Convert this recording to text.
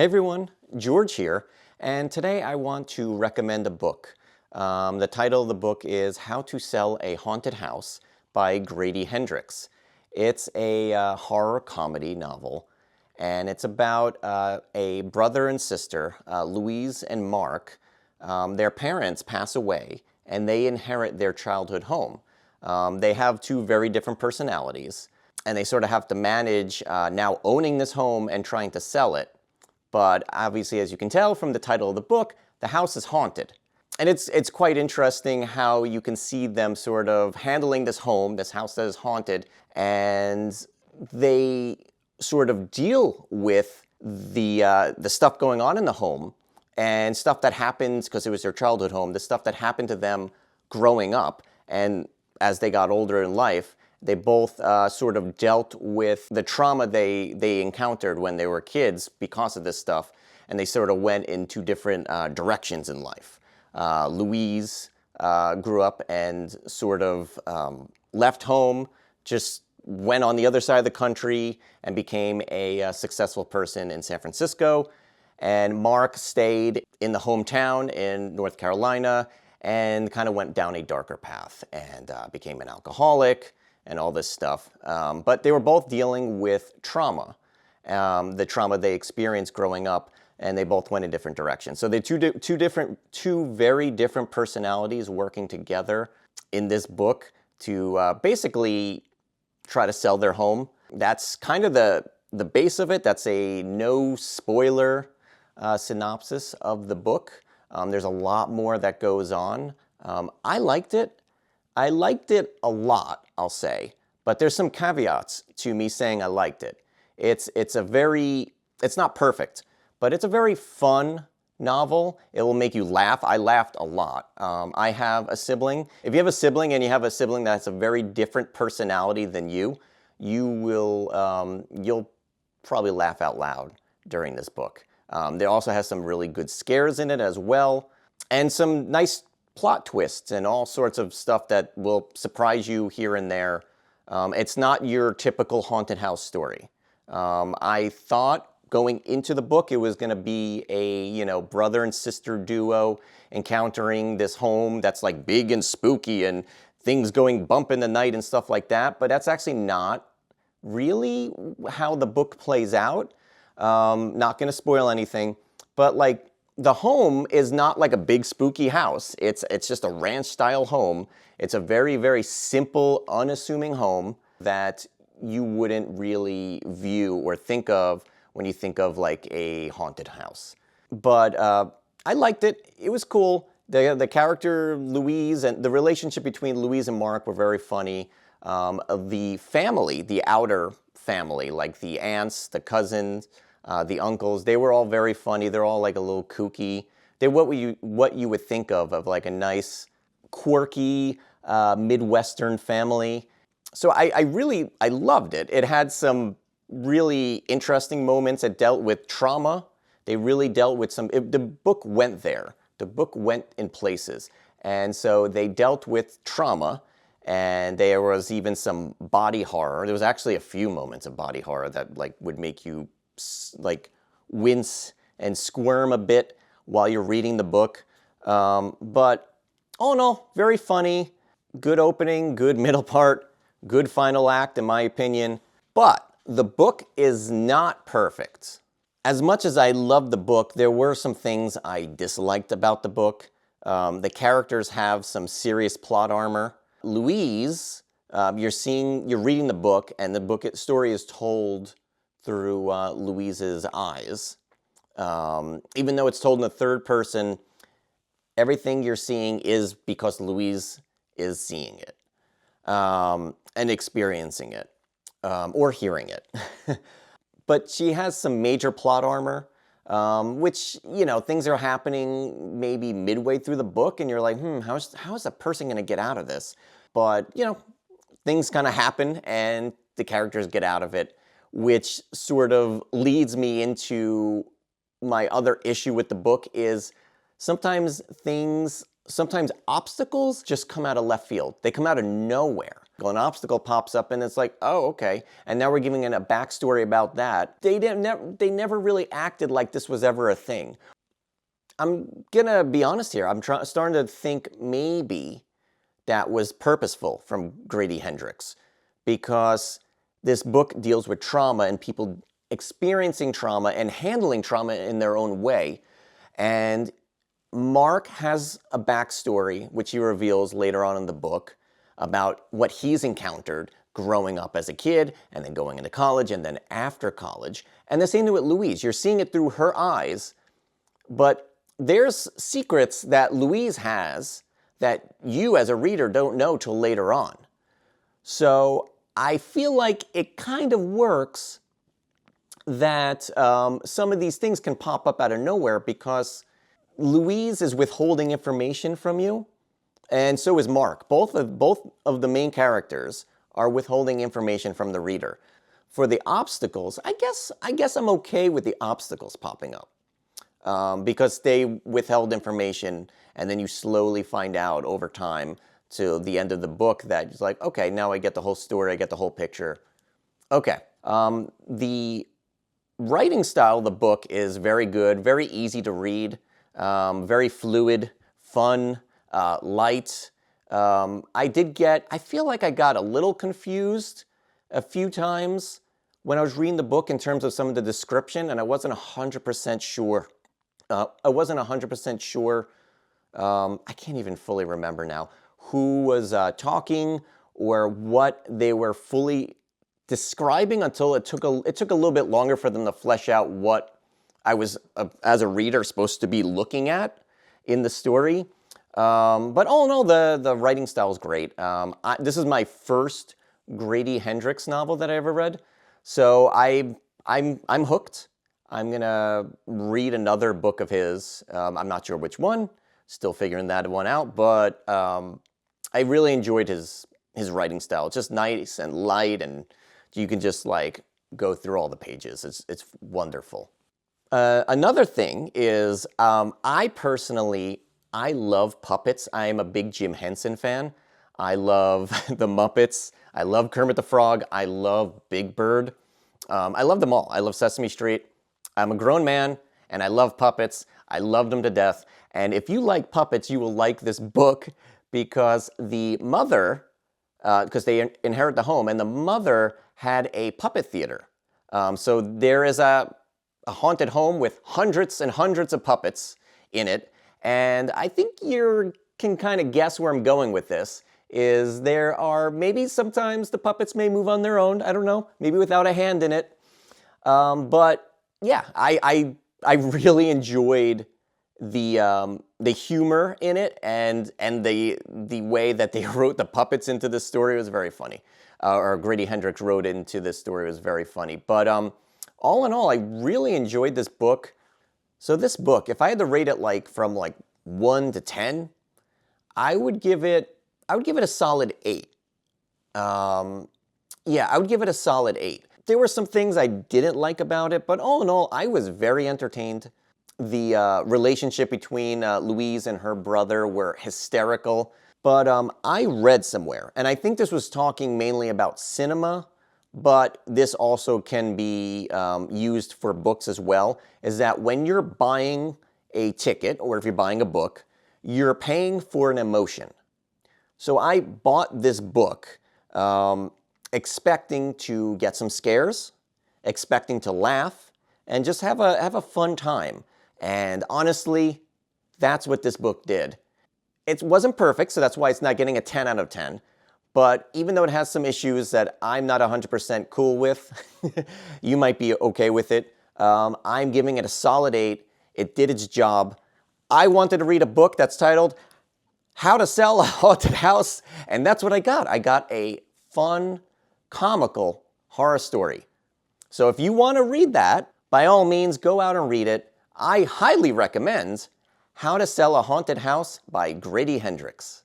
Hey everyone, George here, and today I want to recommend a book. The title of the book is How to Sell a Haunted House by Grady Hendrix. It's a horror comedy novel, and it's about a brother and sister, Louise and Mark. Their parents pass away, and they inherit their childhood home. They have two very different personalities, and they sort of have to manage now owning this home and trying to sell it. But obviously, as you can tell from the title of the book, the house is haunted. And it's quite interesting how you can see them sort of handling this home, this house that is haunted, and they sort of deal with the stuff going on in the home and stuff that happens because it was their childhood home, the stuff that happened to them growing up. And as they got older in life, they both sort of dealt with the trauma they encountered when they were kids because of this stuff, and they sort of went in two different directions in life. Louise grew up and sort of left home, just went on the other side of the country and became a successful person in San Francisco. And Mark stayed in the hometown in North Carolina and kind of went down a darker path and became an alcoholic and all this stuff. But they were both dealing with trauma, the trauma they experienced growing up, and they both went in different directions. So they're two very different personalities working together in this book to basically try to sell their home. That's kind of the base of it. That's a no spoiler synopsis of the book. There's a lot more that goes on. I liked it. I liked it a lot, I'll say, but there's some caveats to me saying I liked it. It's not perfect, but it's a very fun novel. It will make you laugh. I laughed a lot. I have a sibling. If you have a sibling and you have a sibling that has a very different personality than you'll probably laugh out loud during this book. There also has some really good scares in it as well, and some nice plot twists and all sorts of stuff that will surprise you here and there. It's not your typical haunted house story. I thought going into the book it was going to be a brother and sister duo encountering this home that's like big and spooky and things going bump in the night and stuff like that, but that's actually not really how the book plays out. Not going to spoil anything, but like, the home is not like a big spooky house. It's just a ranch-style home. It's a very, very simple, unassuming home that you wouldn't really view or think of when you think of like a haunted house. But I liked it. It was cool. The character Louise and the relationship between Louise and Mark were very funny. The family, the outer family, like the aunts, the cousins, the uncles, they were all very funny. They're all like a little kooky. They're what you would think of like a nice, quirky, Midwestern family. So I loved it. It had some really interesting moments. It dealt with trauma. They really dealt with the book went there. The book went in places. And so they dealt with trauma, and there was even some body horror. There was actually a few moments of body horror that like would make you like wince and squirm a bit while you're reading the book. But all in all, very funny, good opening, good middle part, good final act in my opinion. But the book is not perfect. As much as I loved the book, there were some things I disliked about the book. The characters have some serious plot armor. Louise, you're reading the book, and the story is told through Louise's eyes. Even though it's told in the third person, everything you're seeing is because Louise is seeing it and experiencing it or hearing it. But she has some major plot armor, which, things are happening maybe midway through the book, and you're like, how is a person going to get out of this? But, things kind of happen, and the characters get out of it, which sort of leads me into my other issue with the book is sometimes obstacles just come out of left field. They come out of nowhere. obstacle. An obstacle pops up and it's like, oh, okay. And now we're giving it a backstory about that. They never really acted like this was ever a thing. I'm gonna be honest here. I'm starting to think maybe that was purposeful from Grady Hendrix, because this book deals with trauma and people experiencing trauma and handling trauma in their own way. And Mark has a backstory, which he reveals later on in the book, about what he's encountered growing up as a kid and then going into college and then after college. And the same thing with Louise. You're seeing it through her eyes, but there's secrets that Louise has that you as a reader don't know till later on. So I feel like it kind of works that some of these things can pop up out of nowhere, because Louise is withholding information from you, and so is Mark. Both of the main characters are withholding information from the reader. For the obstacles, I guess I'm okay with the obstacles popping up. Because they withheld information, and then you slowly find out over time to the end of the book that it's like, okay, now I get the whole story, I get the whole picture. Okay. The writing style of the book is very good, very easy to read, very fluid, fun, light. I feel like I got a little confused a few times when I was reading the book in terms of some of the description, and I wasn't 100% sure. I can't even fully remember now who was talking or what they were fully describing, until it took a little bit longer for them to flesh out what I was, as a reader, supposed to be looking at in the story. But all in all, the writing style is great. This is my first Grady Hendrix novel that I ever read, so I'm hooked. I'm gonna read another book of his. I'm not sure which one, still figuring that one out, but I really enjoyed his writing style. It's just nice and light, and you can just like go through all the pages. It's wonderful. Another thing is, I love puppets. I am a big Jim Henson fan. I love the Muppets. I love Kermit the Frog. I love Big Bird. I love them all. I love Sesame Street. I'm a grown man, and I love puppets. I love them to death. And if you like puppets, you will like this book, because the mother, because they inherit the home, and the mother had a puppet theater. So there is a haunted home with hundreds and hundreds of puppets in it. And I think you can kind of guess where I'm going with this, is there are maybe sometimes the puppets may move on their own. I don't know, maybe without a hand in it. But yeah, I really enjoyed the humor in it, and the way that they wrote the puppets into this story was very funny. Or Grady Hendrix wrote into this story was very funny. But all in all, I really enjoyed this book. So this book, if I had to rate it from 1 to 10, I would give it a solid 8. Yeah, I would give it a solid 8. There were some things I didn't like about it, but all in all, I was very entertained. The relationship between Louise and her brother were hysterical. But I read somewhere, and I think this was talking mainly about cinema, but this also can be used for books as well, is that when you're buying a ticket, or if you're buying a book, you're paying for an emotion. So I bought this book expecting to get some scares, expecting to laugh, and just have a fun time. And honestly, that's what this book did. It wasn't perfect, so that's why it's not getting a 10 out of 10. But even though it has some issues that I'm not 100% cool with, you might be okay with it. I'm giving it a solid 8. It did its job. I wanted to read a book that's titled How to Sell a Haunted House, and that's what I got. I got a fun, comical horror story. So if you want to read that, by all means, go out and read it. I highly recommend How to Sell a Haunted House by Grady Hendrix.